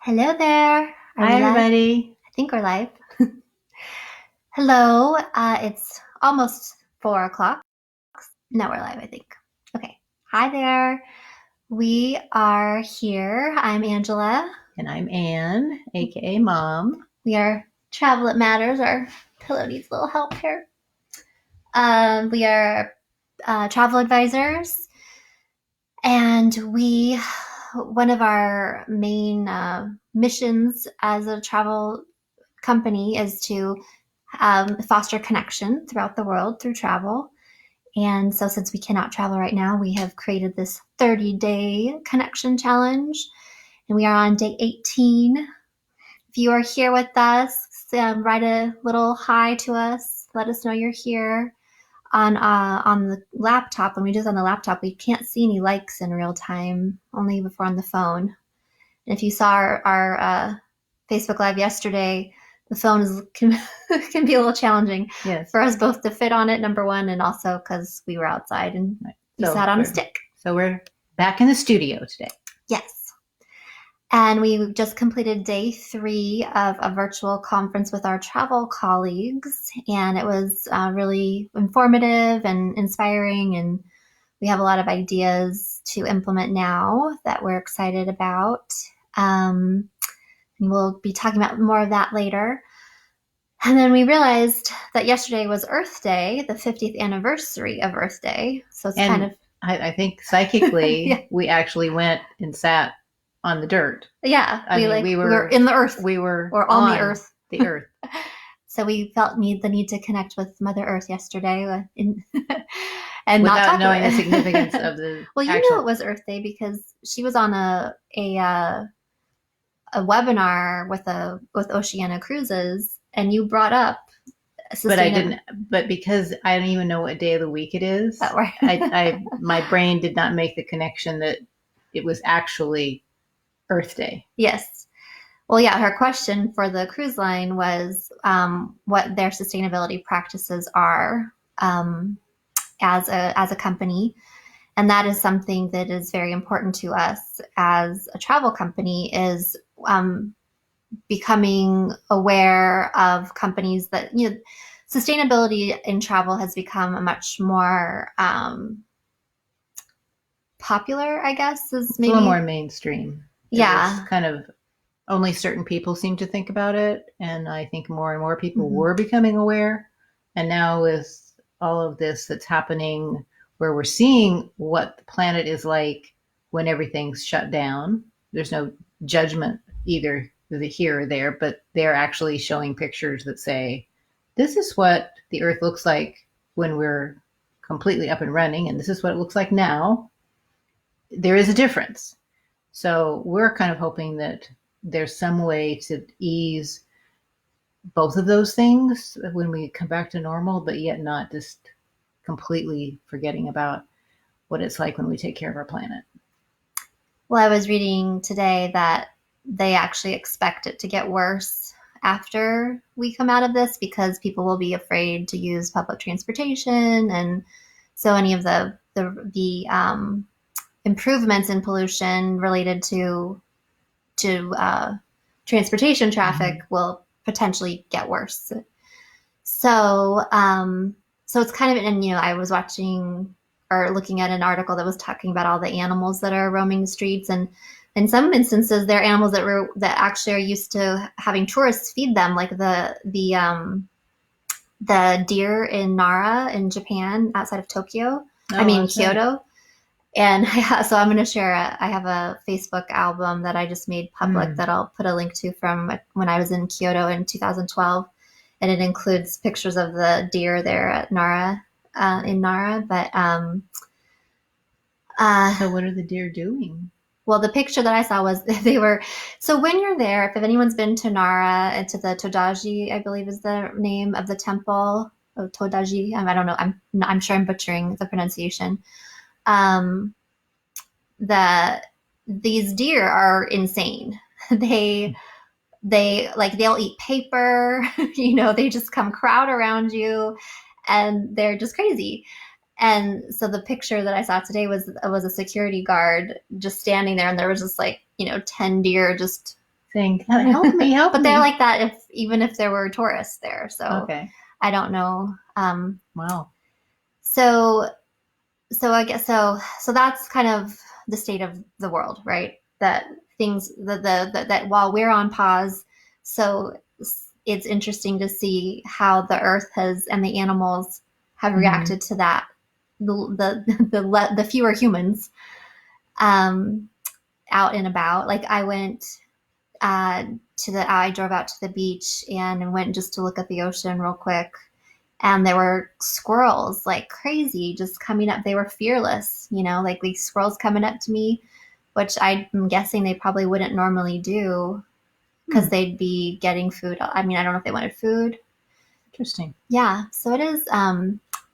Hello there. Are Hi, we live? everybody. I think we're live. Hello. It's almost 4 o'clock. No, we're live, I think. Okay. Hi there. We are here. I'm Angela. And I'm Anne, aka Mom. We are Travel It Matters. Our pillow needs a little help here. We are travel advisors, and one of our main missions as a travel company is to foster connection throughout the world through travel. And so, since we cannot travel right now, we have created this 30-day connection challenge, and we are on day 18. If you are here with us, write a little hi to us. Let us know you're here. On the laptop, when we do this on the laptop, we can't see any likes in real time, only before on the phone. And if you saw our Facebook Live yesterday, the phone can be a little challenging Yes. for us both to fit on it, number one, and also because we were outside and we So sat on a stick. So we're back in the studio today. Yes. And we just completed day 3 of a virtual conference with our travel colleagues, and it was really informative and inspiring, and we have a lot of ideas to implement now that we're excited about. And we'll be talking about more of that later. And then we realized that yesterday was Earth Day, the 50th anniversary of Earth Day. So it's kind of. I think psychically, Yeah. we actually went and sat on the dirt. Yeah, we were in the Earth. We were or on the Earth. The Earth. So we felt the need to connect with Mother Earth yesterday, and without knowing the significance of the. Well, you knew it was Earth Day because she was on a webinar with Oceania Cruises, and you brought up. But I didn't. But because I don't even know what day of the week it is, my brain did not make the connection that it was actually Earth Day. Yes. Well, yeah, her question for the cruise line was what their sustainability practices are as a company. And that is something that is very important to us as a travel company, is becoming aware of companies that, sustainability in travel has become a much more popular, I guess, is maybe a little more mainstream. Yeah. Kind of only certain people seem to think about it. And I think more and more people were becoming aware. And now with all of this that's happening, where we're seeing what the planet is like when everything's shut down, there's no judgment either here or there, but they're actually showing pictures that say, this is what the Earth looks like when we're completely up and running, and this is what it looks like now. There is a difference. So we're kind of hoping that there's some way to ease both of those things when we come back to normal, but yet not just completely forgetting about what it's like when we take care of our planet. Well, I was reading today that they actually expect it to get worse after we come out of this, because people will be afraid to use public transportation, and so any of the improvements in pollution related to transportation traffic will potentially get worse. So it's kind of, and I was watching or looking at an article that was talking about all the animals that are roaming the streets, and in some instances, they're animals that actually are used to having tourists feed them, like the deer in Nara in Japan, outside of Tokyo. Kyoto. Right. And so I'm going to share I have a Facebook album that I just made public that I'll put a link to from when I was in Kyoto in 2012. And it includes pictures of the deer there at Nara, in Nara. But so what are the deer doing? Well, the picture that I saw was they were. So when you're there, if anyone's been to Nara and to the Todaji, I believe is the name of the temple, Todaji. I don't know. I'm sure I'm butchering the pronunciation. These deer are insane. They'll eat paper, they just come crowd around you, and they're just crazy. And so the picture that I saw today was a security guard just standing there, and there was just 10 deer just saying, help me, help But me. they're like that even if there were tourists there. So Okay. I don't know. Wow. So I guess so that's kind of the state of the world, right? That things that while we're on pause, so it's interesting to see how the earth has and the animals have reacted to that. The fewer humans um, out and about. Like I went I drove out to the beach and went just to look at the ocean real quick, and there were squirrels like crazy just coming up. They were fearless, like these squirrels coming up to me, which I'm guessing they probably wouldn't normally do because they'd be getting food. I mean, I don't know if they wanted food. Interesting. Yeah, so it is.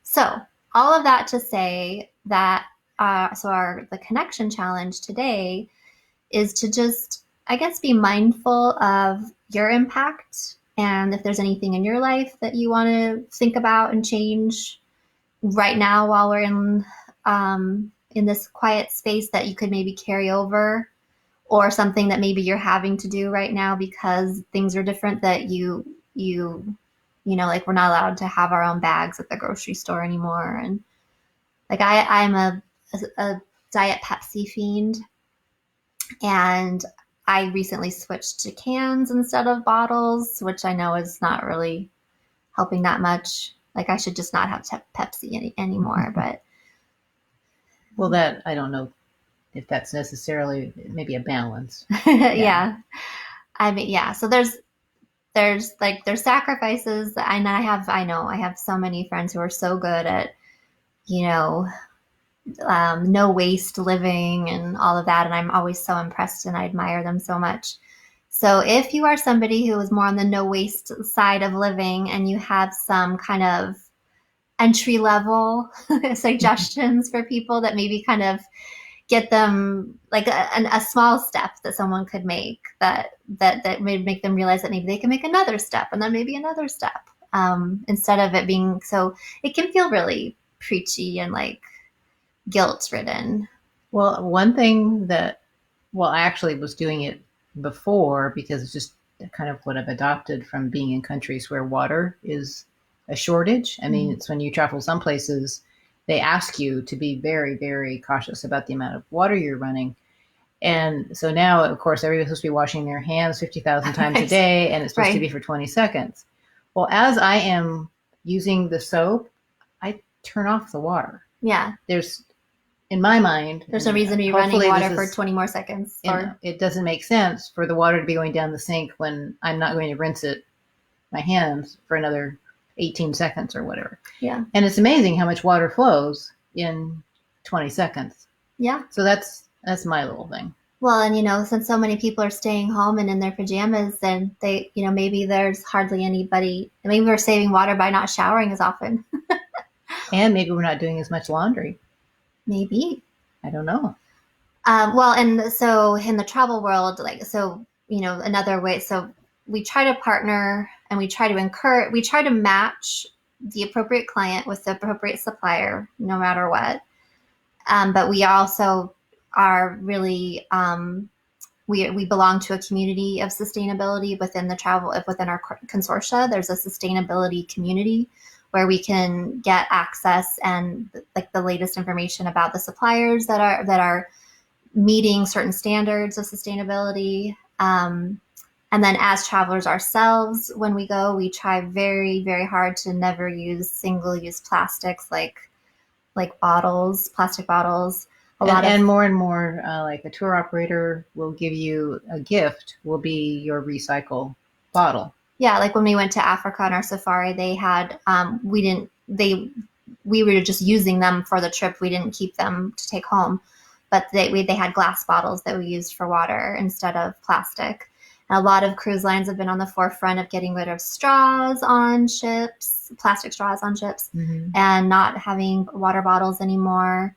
So all of that to say that the connection challenge today is to just, I guess, be mindful of your impact, and if there's anything in your life that you want to think about and change right now while we're in this quiet space that you could maybe carry over, or something that maybe you're having to do right now because things are different, that like we're not allowed to have our own bags at the grocery store anymore. And like I'm a Diet Pepsi fiend, and I recently switched to cans instead of bottles, which I know is not really helping that much. Like I should just not have Pepsi anymore. But well, that I don't know if that's necessarily maybe a balance. yeah. I mean, yeah. So there's sacrifices that I have so many friends who are so good at, you know, no waste living and all of that. And I'm always so impressed and I admire them so much. So if you are somebody who is more on the no waste side of living and you have some kind of entry level suggestions for people that maybe kind of get them like a small step that someone could make that may make them realize that maybe they can make another step and then maybe another step, instead of it being so, it can feel really preachy and like guilt ridden. Well, one thing that, well, I actually was doing it before because it's just kind of what I've adopted from being in countries where water is a shortage. I mean, it's when you travel some places, they ask you to be very, very cautious about the amount of water you're running. And so now, of course, everybody's supposed to be washing their hands 50,000 times a day, and it's supposed to be for 20 seconds. Well, as I am using the soap, I turn off the water. Yeah. There's, in my mind, there's no reason to be running water for 20 more seconds. Or it doesn't make sense for the water to be going down the sink when I'm not going to rinse my hands for another 18 seconds or whatever. Yeah. And it's amazing how much water flows in 20 seconds. Yeah. So that's my little thing. Well, and since so many people are staying home and in their pajamas, then they, maybe there's hardly anybody. Maybe we're saving water by not showering as often. And maybe we're not doing as much laundry. Maybe. I don't know. Well, and so in the travel world, another way, so we try to partner and we try to match the appropriate client with the appropriate supplier, no matter what. But we also are really, we belong to a community of sustainability within our consortia. There's a sustainability community where we can get access and like the latest information about the suppliers that are meeting certain standards of sustainability. And then as travelers ourselves, when we go, we try very, very hard to never use single-use plastics like plastic bottles. And more and more, like a tour operator will give you a gift, will be your recycle bottle. Yeah, like when we went to Africa on our safari, they had we were just using them for the trip. We didn't keep them to take home, but they had glass bottles that we used for water instead of plastic. And a lot of cruise lines have been on the forefront of getting rid of straws on ships, plastic straws on ships, and not having water bottles anymore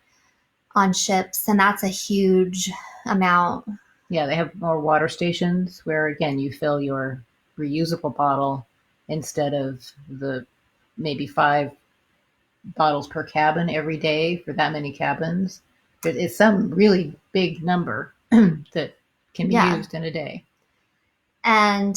on ships. And that's a huge amount. Yeah, they have more water stations where, again, you fill your reusable bottle instead of the maybe 5 bottles per cabin every day for that many cabins. It's some really big number that can be used in a day. And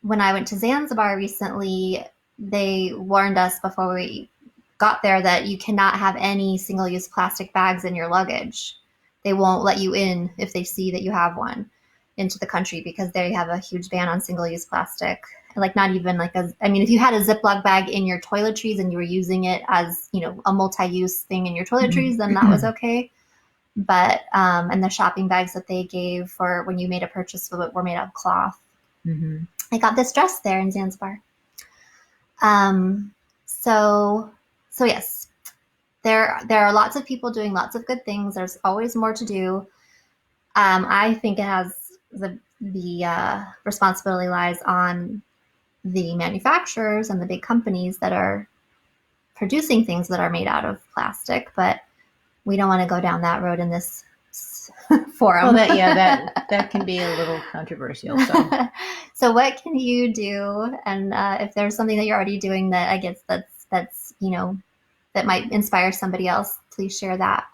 when I went to Zanzibar recently, they warned us before we got there that you cannot have any single use plastic bags in your luggage. They won't let you in if they see that you have one into the country because they have a huge ban on single use plastic. Like, not even like I mean, if you had a Ziploc bag in your toiletries and you were using it as, a multi use thing in your toiletries, then that was okay. But and the shopping bags that they gave for when you made a purchase were made out of cloth. Mm-hmm. I got this dress there in Zanzibar. Um, so so yes, there are lots of people doing lots of good things. There's always more to do. I think it has the responsibility lies on the manufacturers and the big companies that are producing things that are made out of plastic, but we don't want to go down that road in this forum. Well, that can be a little controversial. So, so what can you do? And if there's something that you're already doing that I guess that's that might inspire somebody else, please share that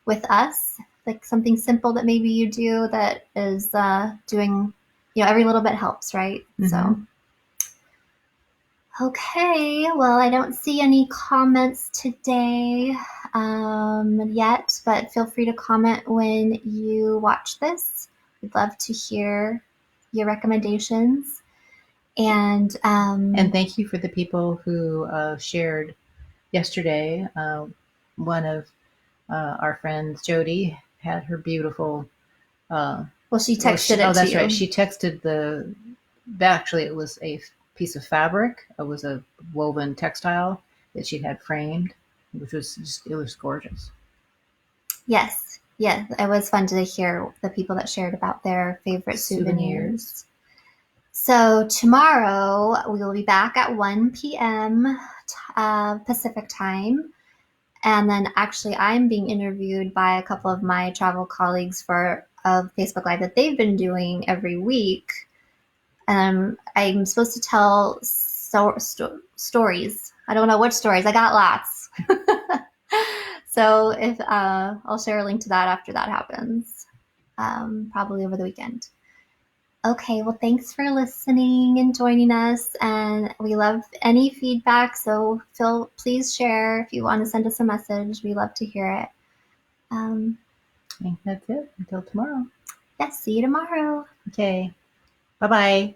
with us. Like something simple that maybe you do that is doing, every little bit helps, right? mm-hmm. So. Okay, well, I don't see any comments today yet, but feel free to comment when you watch this. We'd love to hear your recommendations. And thank you for the people who shared yesterday. One of our friends, Jody, had her beautiful. Well, she texted it to you. Oh, that's right. She texted actually, it was a piece of fabric. It was a woven textile that she had framed, which was it was gorgeous. Yes. Yeah, it was fun to hear the people that shared about their favorite souvenirs. So tomorrow we will be back at 1 p.m. Pacific time. And then actually I'm being interviewed by a couple of my travel colleagues for a Facebook Live that they've been doing every week. I'm supposed to tell stories. I don't know which stories. I got lots. So if I'll share a link to that after that happens, probably over the weekend. Okay, well, thanks for listening and joining us, and we love any feedback, so please share if you want to send us a message. We love to hear it. I think that's it. Until tomorrow. Yes, see you tomorrow. Okay. Bye-bye.